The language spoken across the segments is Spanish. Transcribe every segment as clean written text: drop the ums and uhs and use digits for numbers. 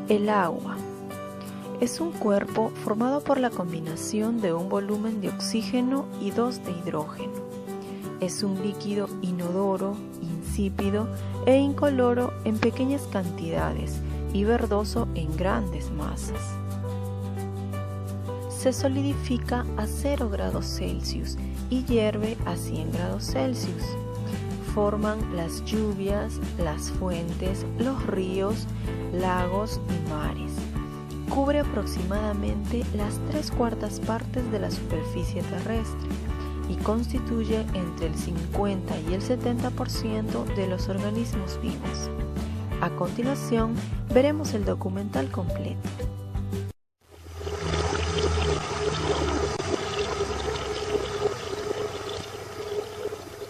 El agua es un cuerpo formado por la combinación de un volumen de oxígeno y 2 de hidrógeno. Es un líquido inodoro, insípido e incoloro en pequeñas cantidades y verdoso en grandes masas. Se solidifica a 0 grados Celsius y hierve a 100 grados Celsius. Forman las lluvias, las fuentes, los ríos, lagos y mares. Cubre aproximadamente las 3/4 partes de la superficie terrestre y constituye entre el 50 y el 70% de los organismos vivos. A continuación, veremos el documental completo.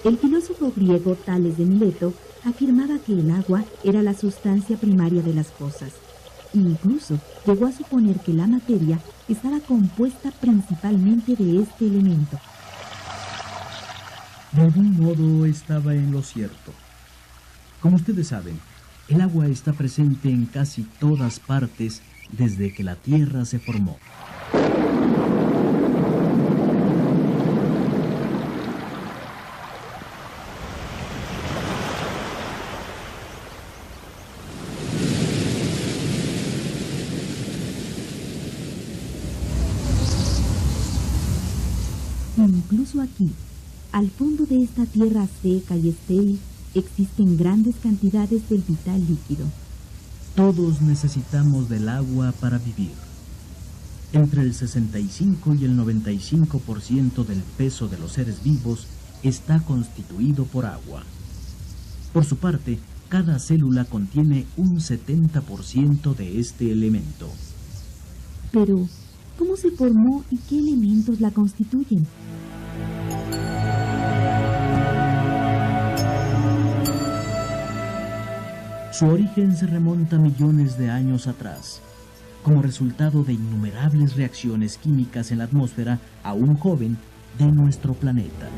El filósofo griego Tales de Mileto afirmaba que el agua era la sustancia primaria de las cosas. Incluso llegó a suponer que la materia estaba compuesta principalmente de este elemento. De algún modo estaba en lo cierto. Como ustedes saben, el agua está presente en casi todas partes desde que la Tierra se formó. Incluso aquí, al fondo de esta tierra seca y estéril, existen grandes cantidades del vital líquido. Todos necesitamos del agua para vivir. Entre el 65 y el 95% del peso de los seres vivos está constituido por agua. Por su parte, cada célula contiene un 70% de este elemento. Pero, ¿cómo se formó y qué elementos la constituyen? Su origen se remonta a millones de años atrás, como resultado de innumerables reacciones químicas en la atmósfera aún joven de nuestro planeta.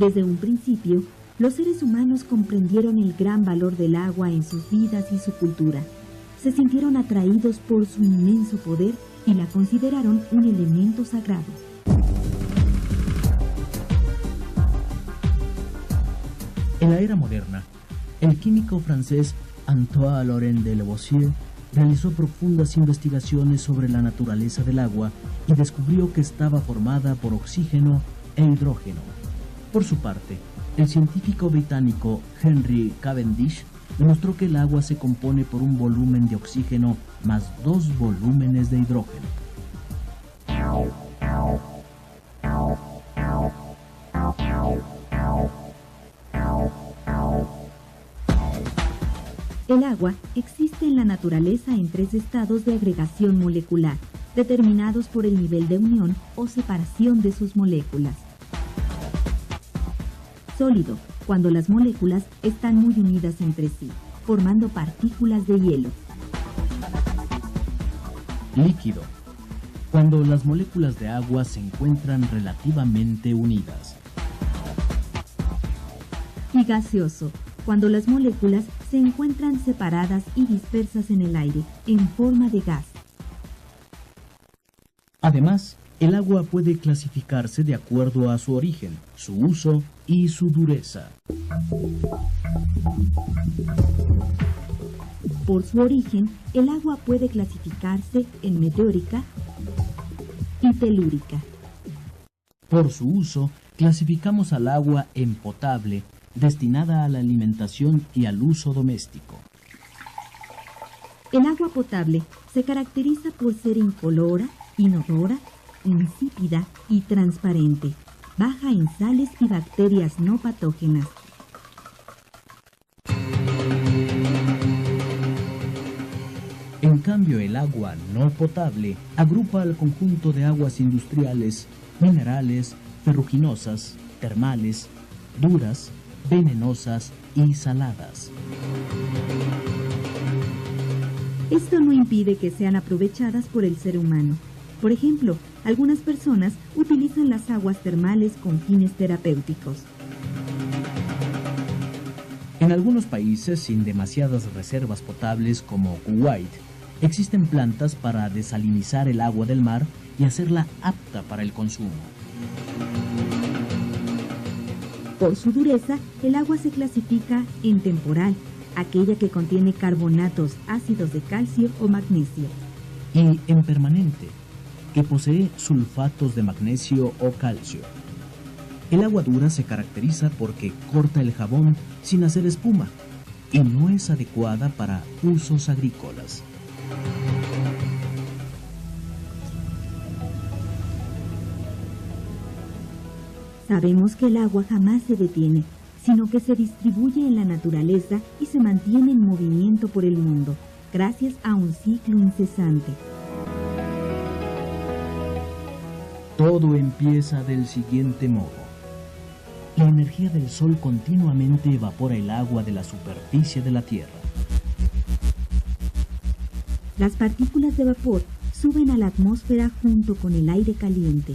Desde un principio, los seres humanos comprendieron el gran valor del agua en sus vidas y su cultura. Se sintieron atraídos por su inmenso poder y la consideraron un elemento sagrado. En la era moderna, el químico francés Antoine Laurent de Lavoisier realizó profundas investigaciones sobre la naturaleza del agua y descubrió que estaba formada por oxígeno e hidrógeno. Por su parte, el científico británico Henry Cavendish demostró que el agua se compone por un volumen de oxígeno más 2 volúmenes de hidrógeno. El agua existe en la naturaleza en 3 estados de agregación molecular, determinados por el nivel de unión o separación de sus moléculas. Sólido, cuando las moléculas están muy unidas entre sí, formando partículas de hielo. Líquido, cuando las moléculas de agua se encuentran relativamente unidas. Y gaseoso, cuando las moléculas se encuentran separadas y dispersas en el aire, en forma de gas. Además, el agua puede clasificarse de acuerdo a su origen, su uso y su dureza. Por su origen, el agua puede clasificarse en meteórica y telúrica. Por su uso, clasificamos al agua en potable, destinada a la alimentación y al uso doméstico. El agua potable se caracteriza por ser incolora, inodora, insípida y transparente, baja en sales y bacterias no patógenas. En cambio, el agua no potable agrupa al conjunto de aguas industriales, minerales, ferruginosas, termales, duras, venenosas y saladas. Esto no impide que sean aprovechadas por el ser humano. Por ejemplo, algunas personas utilizan las aguas termales con fines terapéuticos. En algunos países sin demasiadas reservas potables como Kuwait, existen plantas para desalinizar el agua del mar y hacerla apta para el consumo. Por su dureza, el agua se clasifica en temporal, aquella que contiene carbonatos, ácidos de calcio o magnesio. Y en permanente, que posee sulfatos de magnesio o calcio. El agua dura se caracteriza porque corta el jabón sin hacer espuma y no es adecuada para usos agrícolas. Sabemos que el agua jamás se detiene, sino que se distribuye en la naturaleza y se mantiene en movimiento por el mundo, gracias a un ciclo incesante. Todo empieza del siguiente modo. La energía del sol continuamente evapora el agua de la superficie de la Tierra. Las partículas de vapor suben a la atmósfera junto con el aire caliente.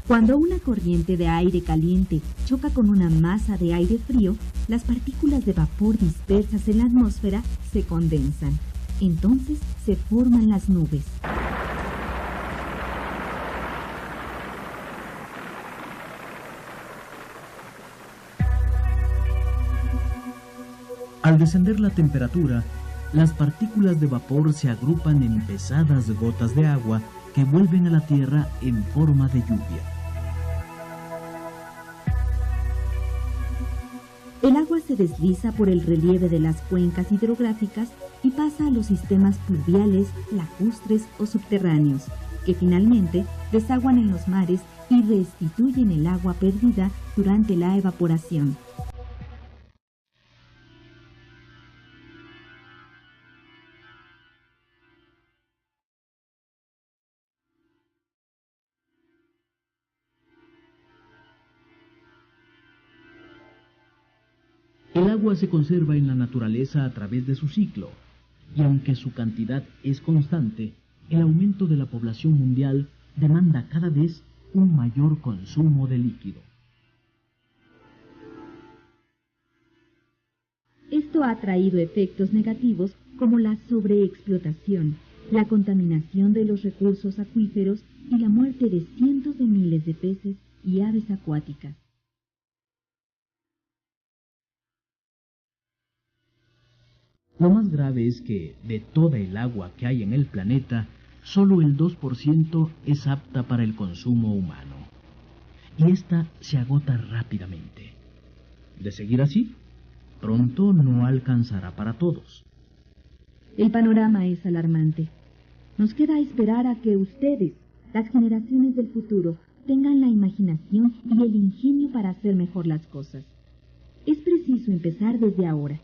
Cuando una corriente de aire caliente choca con una masa de aire frío, las partículas de vapor dispersas en la atmósfera se condensan. Entonces se forman las nubes. Al descender la temperatura, las partículas de vapor se agrupan en pesadas gotas de agua que vuelven a la Tierra en forma de lluvia. El agua se desliza por el relieve de las cuencas hidrográficas y pasa a los sistemas pluviales, lacustres o subterráneos, que finalmente desaguan en los mares y restituyen el agua perdida durante la evaporación. El agua se conserva en la naturaleza a través de su ciclo, y aunque su cantidad es constante, el aumento de la población mundial demanda cada vez un mayor consumo de líquido. Esto ha traído efectos negativos como la sobreexplotación, la contaminación de los recursos acuíferos y la muerte de cientos de miles de peces y aves acuáticas. Lo más grave es que, de toda el agua que hay en el planeta, solo el 2% es apta para el consumo humano. Y esta se agota rápidamente. De seguir así, pronto no alcanzará para todos. El panorama es alarmante. Nos queda esperar a que ustedes, las generaciones del futuro, tengan la imaginación y el ingenio para hacer mejor las cosas. Es preciso empezar desde ahora.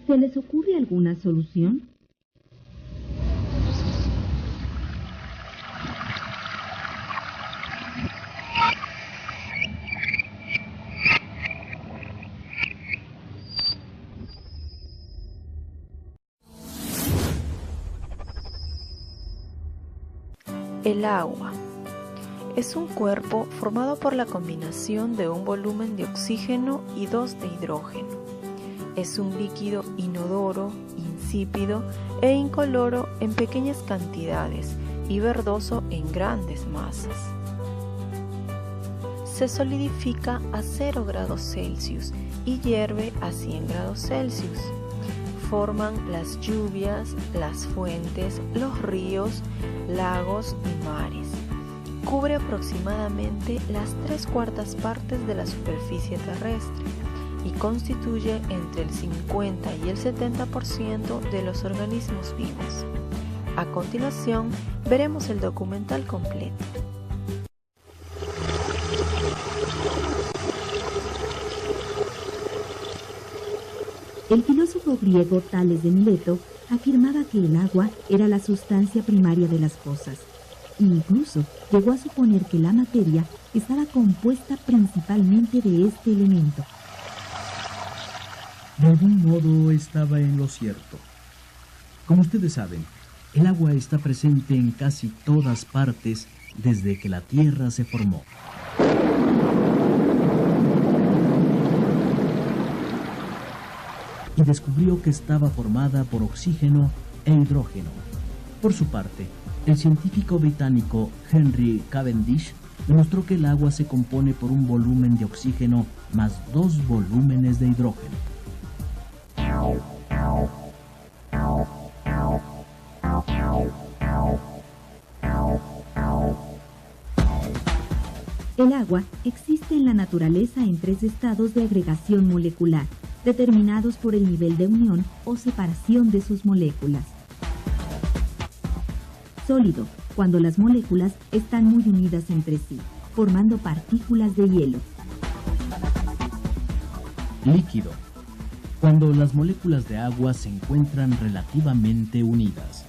¿Se les ocurre alguna solución? El agua es un cuerpo formado por la combinación de un volumen de oxígeno y 2 de hidrógeno. Es un líquido inodoro, insípido e incoloro en pequeñas cantidades y verdoso en grandes masas. Se solidifica a 0 grados Celsius y hierve a 100 grados Celsius. Forman las lluvias, las fuentes, los ríos, lagos y mares. Cubre aproximadamente las 3/4 partes de la superficie terrestre y constituye entre el 50 y el 70% de los organismos vivos. A continuación, veremos el documental completo. El filósofo griego Tales de Mileto afirmaba que el agua era la sustancia primaria de las cosas. Incluso llegó a suponer que la materia estaba compuesta principalmente de este elemento. De algún modo estaba en lo cierto. Como ustedes saben, el agua está presente en casi todas partes desde que la Tierra se formó. y descubrió que estaba formada por oxígeno e hidrógeno. Por su parte, el científico británico Henry Cavendish demostró que el agua se compone por un volumen de oxígeno más 2 volúmenes de hidrógeno. El agua existe en la naturaleza en 3 estados de agregación molecular, determinados por el nivel de unión o separación de sus moléculas. Sólido, cuando las moléculas están muy unidas entre sí, formando partículas de hielo. Líquido, cuando las moléculas de agua se encuentran relativamente unidas.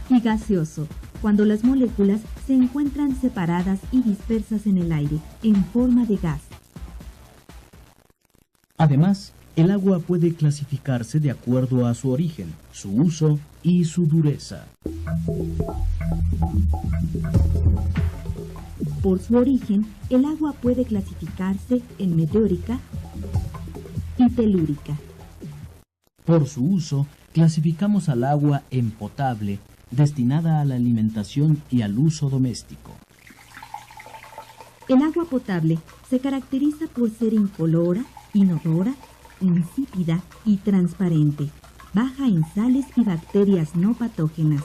Y gaseoso, cuando las moléculas se encuentran separadas y dispersas en el aire, en forma de gas. Además, el agua puede clasificarse de acuerdo a su origen, su uso y su dureza. Por su origen, el agua puede clasificarse en meteórica y telúrica. Por su uso, clasificamos al agua en potable, destinada a la alimentación y al uso doméstico. El agua potable se caracteriza por ser incolora, inodora, insípida y transparente, baja en sales y bacterias no patógenas.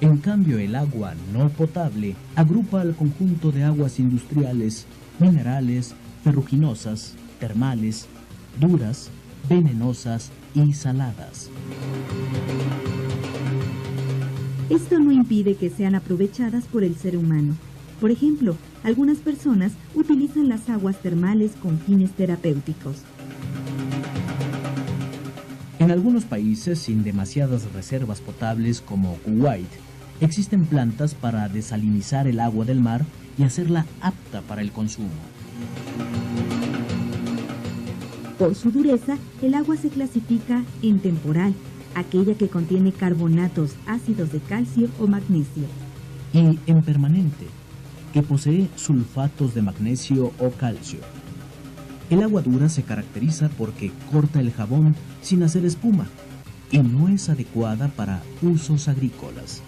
En cambio, el agua no potable agrupa al conjunto de aguas industriales, minerales, ferruginosas, termales, duras, venenosas y saladas. Esto no impide que sean aprovechadas por el ser humano. Por ejemplo, algunas personas utilizan las aguas termales con fines terapéuticos. En algunos países sin demasiadas reservas potables como Kuwait, existen plantas para desalinizar el agua del mar y hacerla apta para el consumo. Por su dureza, el agua se clasifica en temporal, aquella que contiene carbonatos, ácidos de calcio o magnesio. Y en permanente, que posee sulfatos de magnesio o calcio. El agua dura se caracteriza porque corta el jabón sin hacer espuma y no es adecuada para usos agrícolas.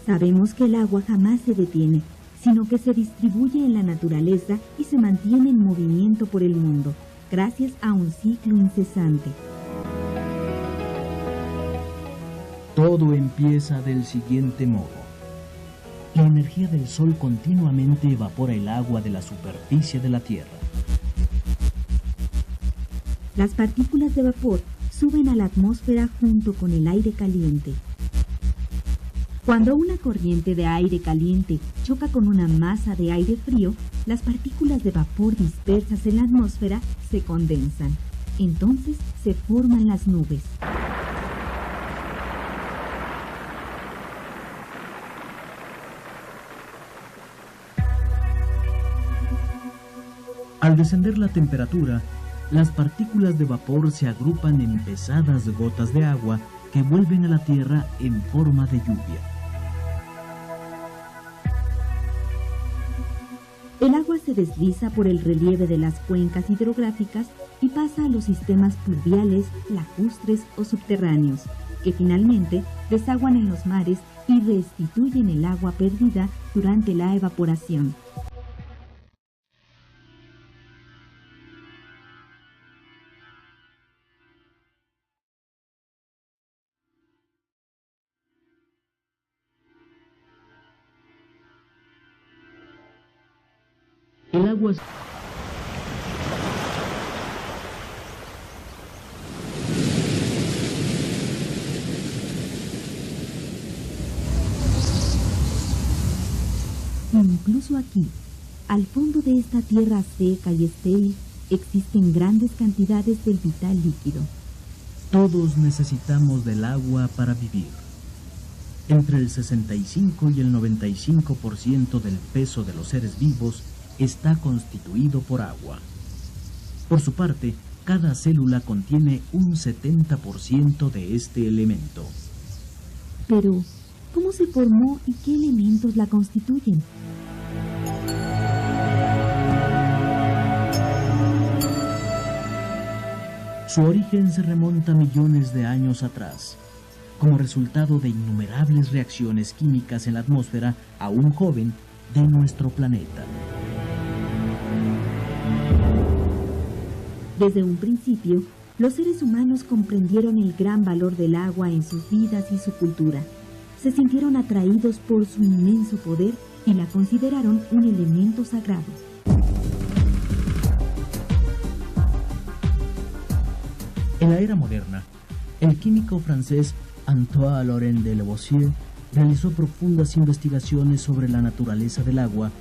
Sabemos que el agua jamás se detiene, sino que se distribuye en la naturaleza y se mantiene en movimiento por el mundo, gracias a un ciclo incesante. Todo empieza del siguiente modo. La energía del sol continuamente evapora el agua de la superficie de la Tierra. Las partículas de vapor suben a la atmósfera junto con el aire caliente. Cuando una corriente de aire caliente choca con una masa de aire frío, las partículas de vapor dispersas en la atmósfera se condensan. Entonces se forman las nubes. Al descender la temperatura, las partículas de vapor se agrupan en pesadas gotas de agua que vuelven a la Tierra en forma de lluvia. El agua se desliza por el relieve de las cuencas hidrográficas y pasa a los sistemas pluviales, lacustres o subterráneos, que finalmente desaguan en los mares y restituyen el agua perdida durante la evaporación. El agua Incluso aquí, al fondo de esta tierra seca y estéril, existen grandes cantidades del vital líquido. Todos necesitamos del agua para vivir. Entre el 65 y el 95% del peso de los seres vivos está constituido por agua. Por su parte, cada célula contiene un 70% de este elemento. Pero, ¿cómo se formó y qué elementos la constituyen? Su origen se remonta millones de años atrás, como resultado de innumerables reacciones químicas en la atmósfera aún joven de nuestro planeta. Desde un principio, los seres humanos comprendieron el gran valor del agua en sus vidas y su cultura. Se sintieron atraídos por su inmenso poder y la consideraron un elemento sagrado. En la era moderna, el químico francés Antoine-Laurent de Lavoisier realizó profundas investigaciones sobre la naturaleza del agua